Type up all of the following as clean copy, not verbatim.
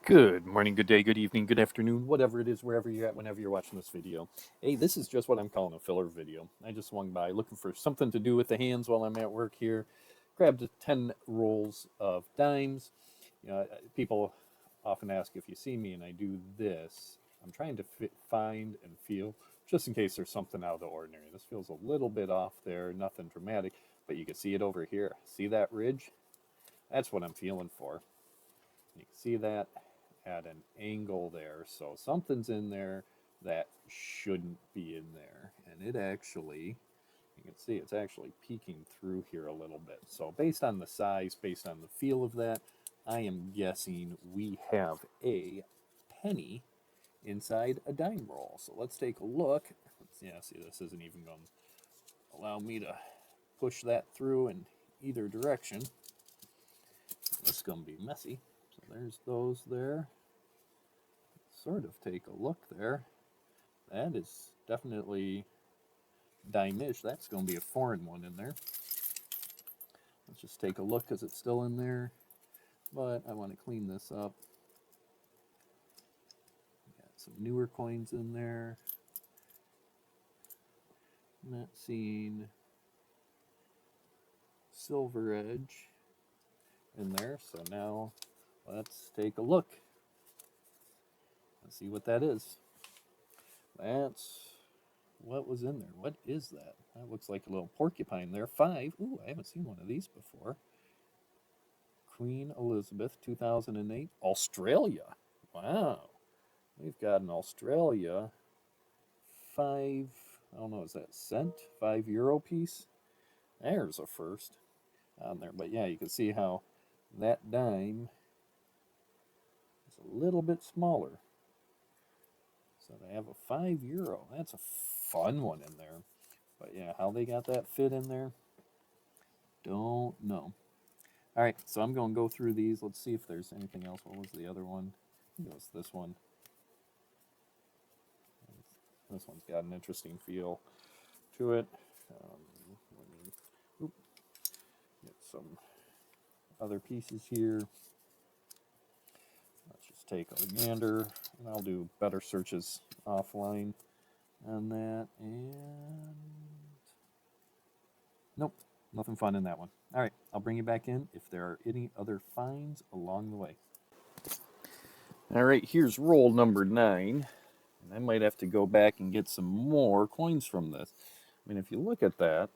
Good morning, good day, good evening, good afternoon, whatever it is, wherever you're at, whenever you're watching this video. Hey, this is just what I'm calling a filler video. I just swung by looking for something to do with the hands while I'm at work here. Grabbed 10 rolls of dimes. People often ask if you see me and I do this. I'm trying to find and feel, just in case there's something out of the ordinary. This feels a little bit off there, nothing dramatic, but you can see it over here. See that ridge? That's what I'm feeling for. You can see that at an angle there. So something's in there that shouldn't be in there. And it actually, you can see it's actually peeking through here a little bit. So based on the size, based on the feel of that, I am guessing we have a penny inside a dime roll. So let's take a look. Yeah, see, this isn't even going to allow me to push that through in either direction. This is going to be messy. So there's those there. Sort of take a look there. That is definitely dime-ish. That's going to be a foreign one in there. Let's just take a look because it's still in there. But I want to clean this up. Got some newer coins in there. Not seeing Silver Edge in there. So now let's take a look. Let's see what that is. That's what was in there. What is that? That looks like a little porcupine there. 5. Ooh, I haven't seen one of these before. Queen Elizabeth, 2008. Australia. Wow. We've got an Australia 5, I don't know, is that cent? €5 piece? There's a first on there. But yeah, you can see how that dime is a little bit smaller. So they have a €5. That's a fun one in there. But yeah, how they got that fit in there, don't know. All right, so I'm going to go through these. Let's see if there's anything else. What was the other one? I think it was this one. This one's got an interesting feel to it. Let me get some other pieces here. Let's just take a gander, and I'll do better searches offline on that. And nope, nothing fun in that one. All right, I'll bring you back in if there are any other finds along the way. All right, here's roll number 9. And I might have to go back and get some more coins from this. I mean, if you look at that,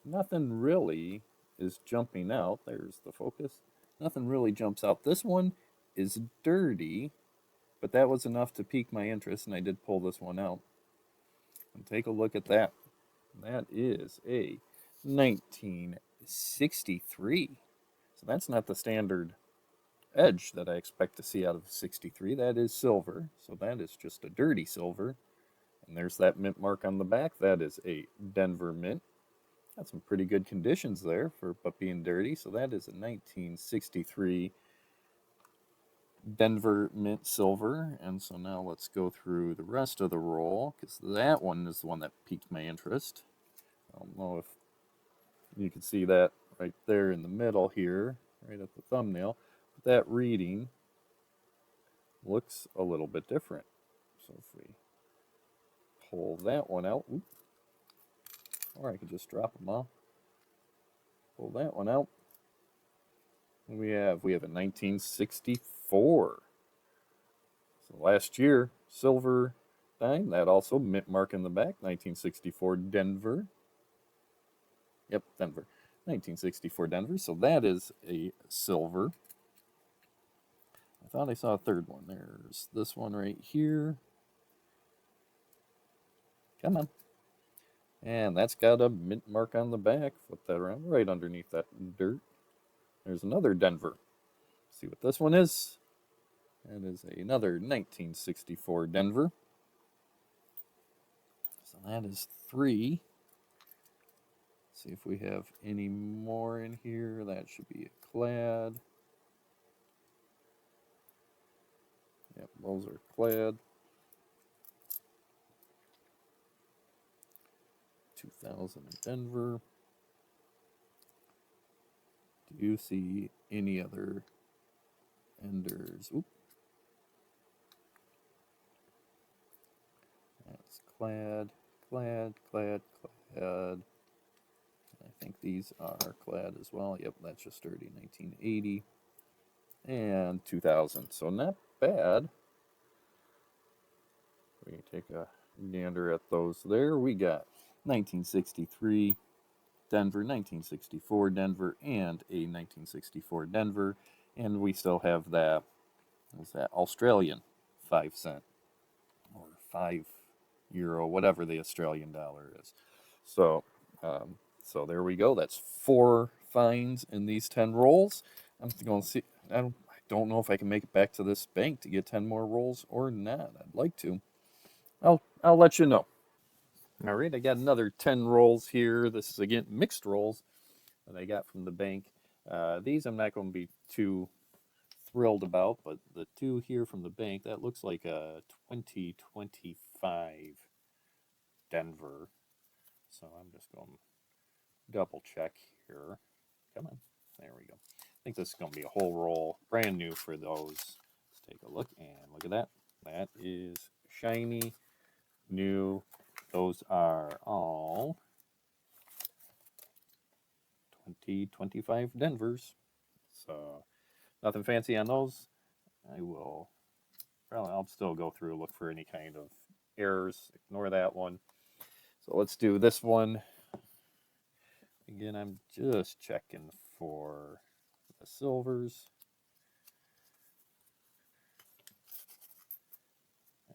nothing really is jumping out. There's the focus. Nothing really jumps out. This one is dirty, but that was enough to pique my interest, and I did pull this one out. And take a look at that. That is a 1963. So that's not the standard edge that I expect to see out of 63. That is silver. So that is just a dirty silver. And there's that mint mark on the back. That is a Denver mint. Got some pretty good conditions there for but being dirty. So that is a 1963 Denver mint silver. And so now let's go through the rest of the roll, because that one is the one that piqued my interest. I don't know if you can see that right there in the middle here, right at the thumbnail. But that reading looks a little bit different. So if we pull that one out, or I could just drop them off. Pull that one out. We have a 1964. So last year, silver dime. That also mint mark in the back. 1964 Denver. Yep, Denver. 1964 Denver. So that is a silver. I thought I saw a third one. There's this one right here. Come on. And that's got a mint mark on the back. Flip that around right underneath that dirt. There's another Denver. See what this one is. That is another 1964 Denver. So that is 3. See if we have any more in here. That should be a clad. Yep, those are clad. 2000 in Denver. Do you see any other enders? Oop, clad, clad, clad, clad. I think these are clad as well. Yep, that's just sturdy. 1980 and 2000. So not bad. We can take a gander at those there. We got 1963 Denver, 1964 Denver, and a 1964 Denver. And we still have that, what's that, Australian 5 cent or €5, whatever the Australian dollar is. So, so there we go. That's 4 finds in these 10 rolls. I'm going to see. I don't know if I can make it back to this bank to get 10 more rolls or not. I'd like to. I'll let you know. All right, I got another 10 rolls here. This is again mixed rolls that I got from the bank. These I'm not going to be too thrilled about, but the 2 here from the bank, that looks like a 2025 Denver. So I'm just going to double check here. Come on. There we go. I think this is going to be a whole roll, brand new for those. Let's take a look, and look at that. That is shiny, new. Those are all 2025 Denvers. So nothing fancy on those. I'll still go through, look for any kind of errors. Ignore that one. So let's do this one. Again, I'm just checking for the silvers.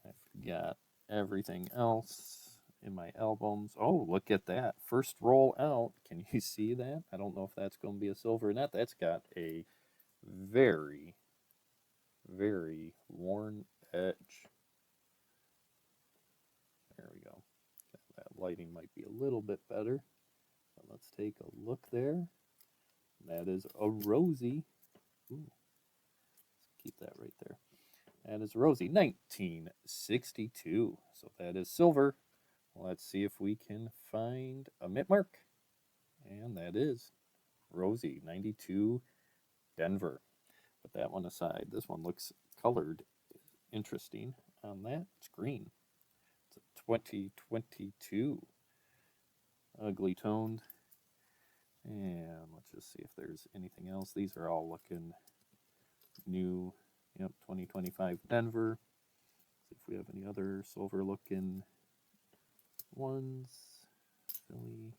I've got everything else in my albums. Oh, look at that. First roll out. Can you see that? I don't know if that's going to be a silver or not. That's got a very, very worn edge. There we go. That lighting might be a little bit better. But let's take a look there. That is a Rosie. Ooh. Let's keep that right there. That is Rosie, 1962. So that is silver. Let's see if we can find a mint mark. And that is Rosie, 92 Denver. Put that one aside. This one looks colored interesting on that. It's green. It's a 2022. Ugly toned. And let's just see if there's anything else. These are all looking new. Yep, 2025 Denver. See if we have any other silver looking ones. Philly.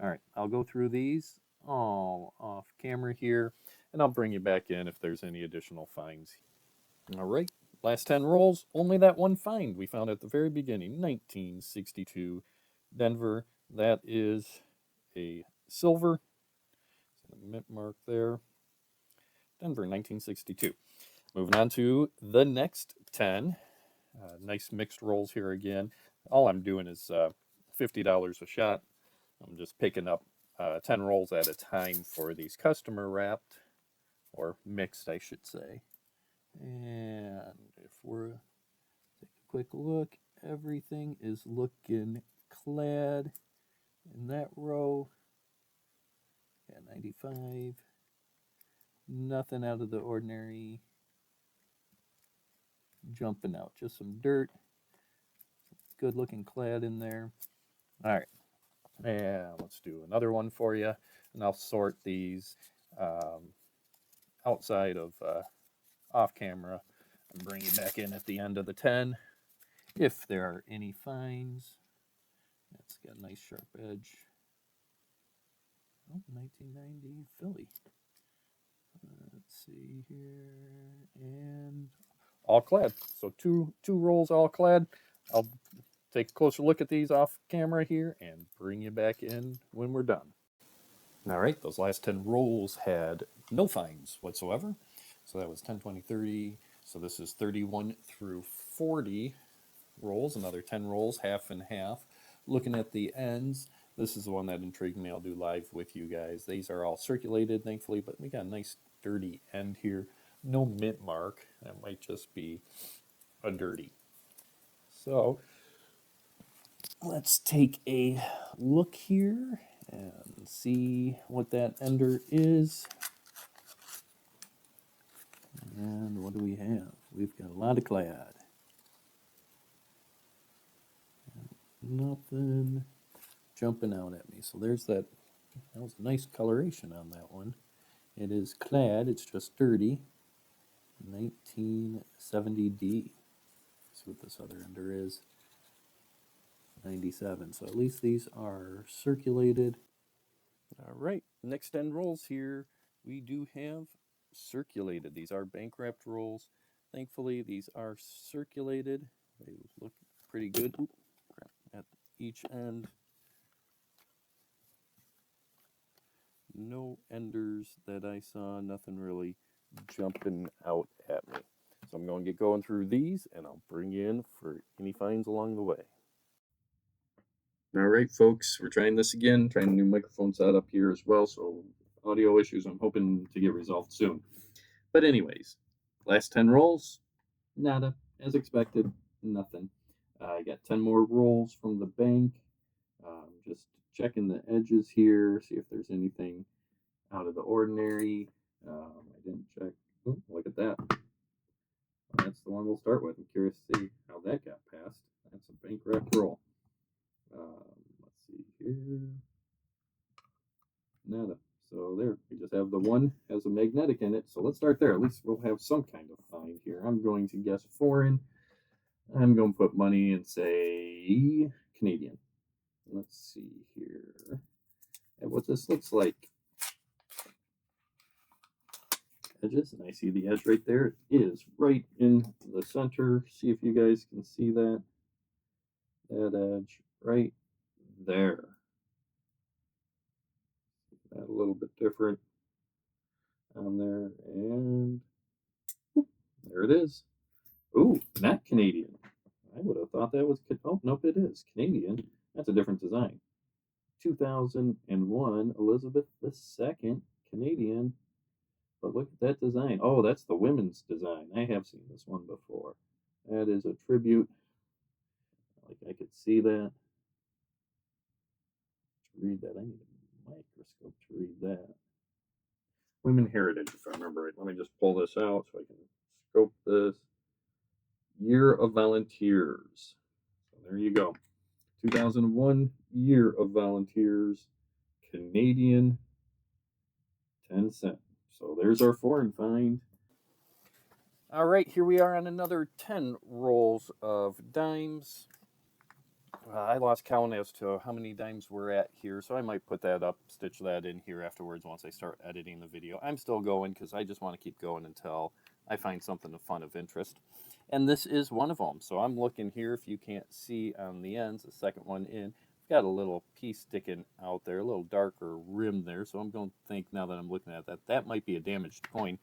All right, I'll go through these all off camera here, and I'll bring you back in if there's any additional finds. All right, last 10 rolls, only that one find we found at the very beginning, 1962 Denver. That is a silver. A mint mark there. Denver, 1962. Moving on to the next 10. Nice mixed rolls here again. All I'm doing is $50 a shot. I'm just picking up 10 rolls at a time for these customer wrapped, or mixed, I should say. And if we're take a quick look, everything is looking clad in that row. Yeah, 95. Nothing out of the ordinary jumping out. Just some dirt. Good looking clad in there. All right. And let's do another one for you. And I'll sort these outside of off camera and bring you back in at the end of the 10 if there are any finds. It's got a nice sharp edge. Oh, 1990 Philly. Let's see here, and all clad. So two rolls all clad. I'll take a closer look at these off camera here and bring you back in when we're done. All right, those last 10 rolls had no finds whatsoever. So that was 10, 20, 30. So this is 31 through 40 rolls, another 10 rolls, half and half. Looking at the ends, this is the one that intrigued me. I'll do live with you guys. These are all circulated, thankfully, but we got a nice dirty end here. No mint mark. That might just be a dirty. So let's take a look here and see what that ender is. And what do we have? We've got a lot of clad. Nothing jumping out at me. So there's that. That was a nice coloration on that one. It is clad, it's just dirty. 1970D. See what this other ender is. 97. So at least these are circulated. All right, next end rolls here. We do have circulated. These are bank wrapped rolls. Thankfully, these are circulated. They look pretty good. Oop, crap, at each end. No enders that I saw, nothing really jumping out at me. So I'm going to get going through these and I'll bring you in for any finds along the way. All right, folks, we're trying this again, trying a new microphone setup here as well. So audio issues I'm hoping to get resolved soon. But anyways, last 10 rolls, nada, as expected, nothing. I got 10 more rolls from the bank. Just checking the edges here, see if there's anything out of the ordinary. I didn't check. Ooh, look at that. That's the one we'll start with. I'm curious to see how that got passed. That's a bank wrapped roll. Let's see here. Nada. So there, we just have the one has a magnetic in it. So let's start there. At least we'll have some kind of find here. I'm going to guess foreign. I'm going to put money and say Canadian. Let's see here. And what this looks like. Edges, and I see the edge right there. It is right in the center. See if you guys can see that. That edge right there. That a little bit different on there, and whoop, there it is. Ooh, not Canadian. I would have thought that was, oh, nope, it is Canadian. That's a different design. 2001 Elizabeth II, Canadian. But look at that design. Oh, that's the women's design. I have seen this one before. That is a tribute. Like I could see that. To read that, I need a microscope to read that. Women Heritage, if I remember right. Let me just pull this out so I can scope this. Year of Volunteers. So there you go. 2001 Year of Volunteers, Canadian, 10 cent. So there's our foreign find. All right, here we are on another 10 rolls of dimes. I lost count as to how many dimes we're at here, so I might put that up, stitch that in here afterwards once I start editing the video. I'm still going because I just want to keep going until I find something of fun of interest. And this is one of them. So I'm looking here, if you can't see on the ends, the second one in. Got a little piece sticking out there, a little darker rim there, so I'm going to think now that I'm looking at that, that might be a damaged coin.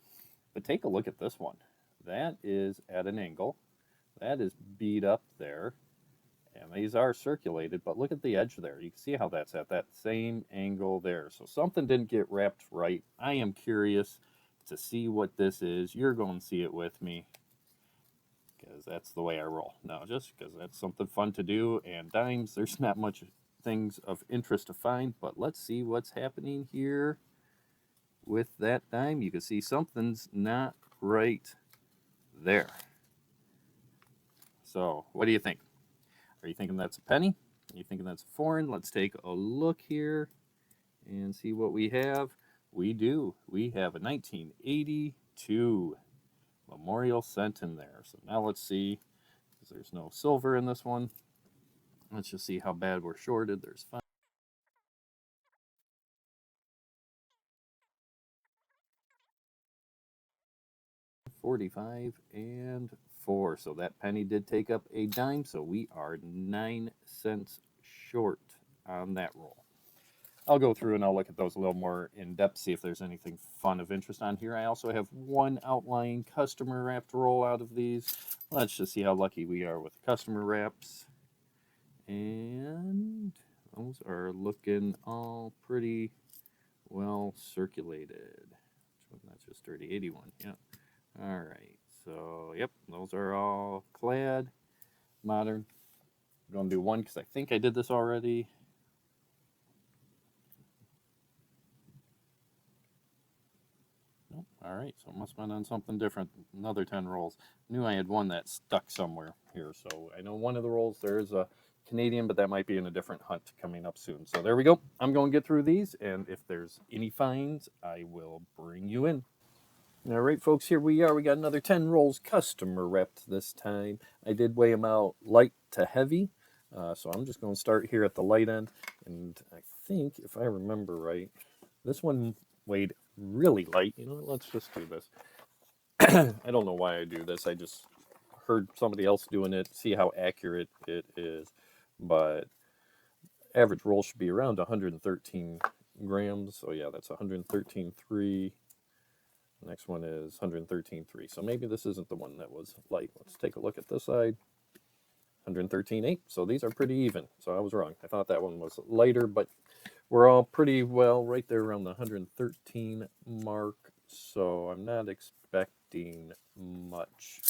But take a look at this one. That is at an angle. That is beat up there. And these are circulated, but look at the edge there. You can see how that's at that same angle there. So something didn't get wrapped right. I am curious to see what this is. You're going to see it with me because that's the way I roll. No, just because that's something fun to do. And dimes, there's not much things of interest to find, but let's see what's happening here with that dime. You can see something's not right there. So what do you think? Are you thinking that's a penny? Are you thinking that's foreign? Let's take a look here and see what we have. We do. We have a 1982 Memorial Cent in there. So now let's see, because there's no silver in this one. Let's just see how bad we're shorted. There's 5. 45 and 4. So that penny did take up a dime. So we are 9 cents short on that roll. I'll go through and I'll look at those a little more in depth, see if there's anything fun of interest on here. I also have one outlying customer wrapped roll out of these. Let's just see how lucky we are with customer wraps. And those are looking all pretty well circulated. That's just 3081. Yeah. All right. So, yep, those are all clad, modern. I'm going to do one because I think I did this already. Nope. All right, so it must have been on something different. Another 10 rolls. Knew I had one that stuck somewhere here. So I know one of the rolls there is a Canadian, but that might be in a different hunt coming up soon. So there we go. I'm going to get through these, and if there's any finds, I will bring you in. All right, folks, here we are. We got another 10 rolls customer repped this time. I did weigh them out light to heavy, so I'm just going to start here at the light end. And I think, if I remember right, this one weighed really light. You know what? Let's just do this. I don't know why I do this. I just heard somebody else doing it, see how accurate it is. But average roll should be around 113 grams. So yeah, that's 113.3. Next one is 113.3. So maybe this isn't the one that was light. Let's take a look at this side. 113.8. So these are pretty even. So I was wrong. I thought that one was lighter, but we're all pretty well right there around the 113 mark. So I'm not expecting much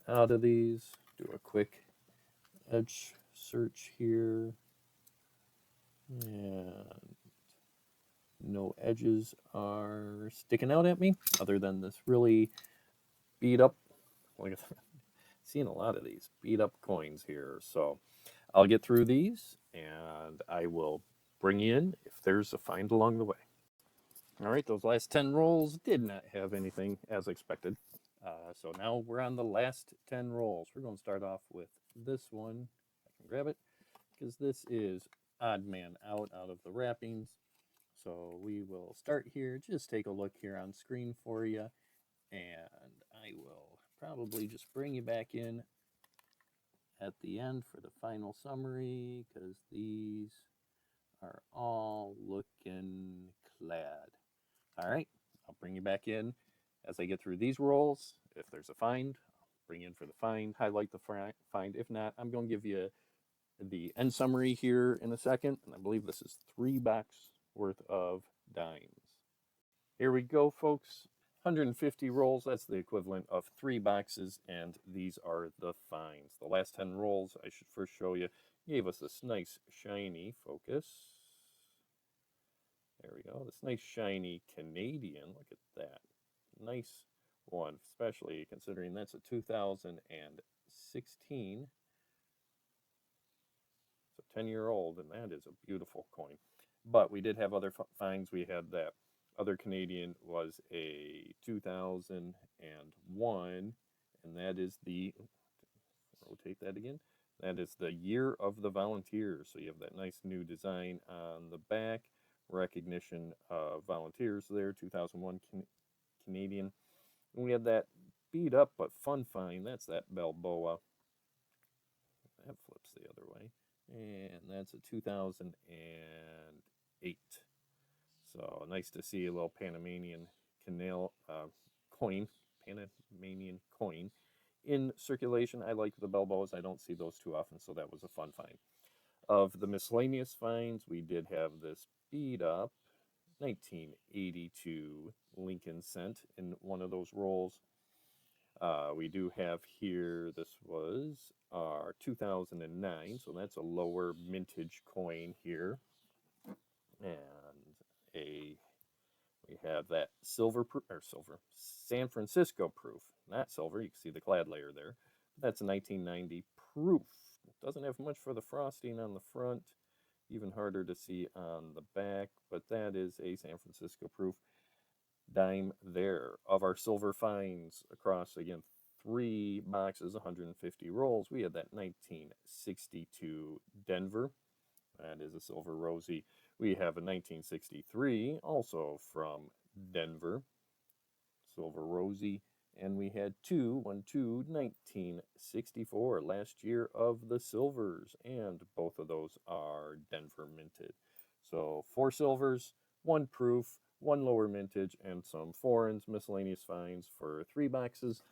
out of these. Do a quick edge search here. And no edges are sticking out at me other than this really beat up, like seeing a lot of these beat up coins here. So I'll get through these and I will bring you in if there's a find along the way. All right, those last 10 rolls did not have anything as expected. So now we're on the last 10 rolls. We're going to start off with this one. I can grab it because this is Odd Man Out of the wrappings. So we will start here. Just take a look here on screen for you. And I will probably just bring you back in at the end for the final summary because these are all looking clad. All right, I'll bring you back in as I get through these rolls. If there's a find, I'll bring you in for the find, highlight the find. If not, I'm going to give you the end summary here in a second. And I believe this is $3 worth of dimes. Here we go, folks. 150 rolls, that's the equivalent of 3 boxes, and these are the finds. The last 10 rolls, I should first show you, gave us this nice shiny focus. There we go, this nice shiny Canadian, look at that. Nice one, especially considering that's a 2016. It's a 10-year-old, and that is a beautiful coin. But we did have other finds. We had that other Canadian was a 2001, and that is the, rotate that again, that is the Year of the Volunteers. So you have that nice new design on the back, recognition of volunteers there, 2001 Canadian. And we had that beat up but fun find, that's that Balboa. That flips the other way. And that's a 2008. So nice to see a little Panamanian coin, Panamanian coin in circulation. I like the Balboas. I don't see those too often, so that was a fun find. Of the miscellaneous finds, we did have this beat up 1982 Lincoln cent in one of those rolls. We do have here, this was our 2009, so that's a lower mintage coin here. And we have that San Francisco proof, not silver. You can see the clad layer there. That's a 1990 proof. It doesn't have much for the frosting on the front, even harder to see on the back, but that is a San Francisco proof dime there. Of our silver finds across, again, 3 boxes, 150 rolls, we had that 1962 Denver. That is a silver rosy. We have a 1963, also from Denver, silver rosy. And we had 1964, last year of the silvers. And both of those are Denver minted. So 4 silvers, 1 proof, 1 lower mintage, and some foreigns, miscellaneous finds for 3 boxes,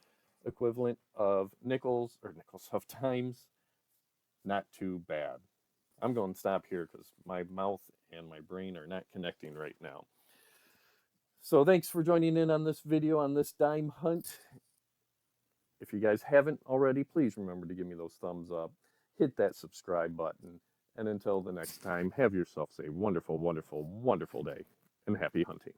equivalent of nickels of dimes. Not too bad. I'm going to stop here because my mouth and my brain are not connecting right now. So thanks for joining in on this video on this dime hunt. If you guys haven't already, please remember to give me those thumbs up. Hit that subscribe button. And until the next time, have yourselves a wonderful, wonderful, wonderful day and happy hunting.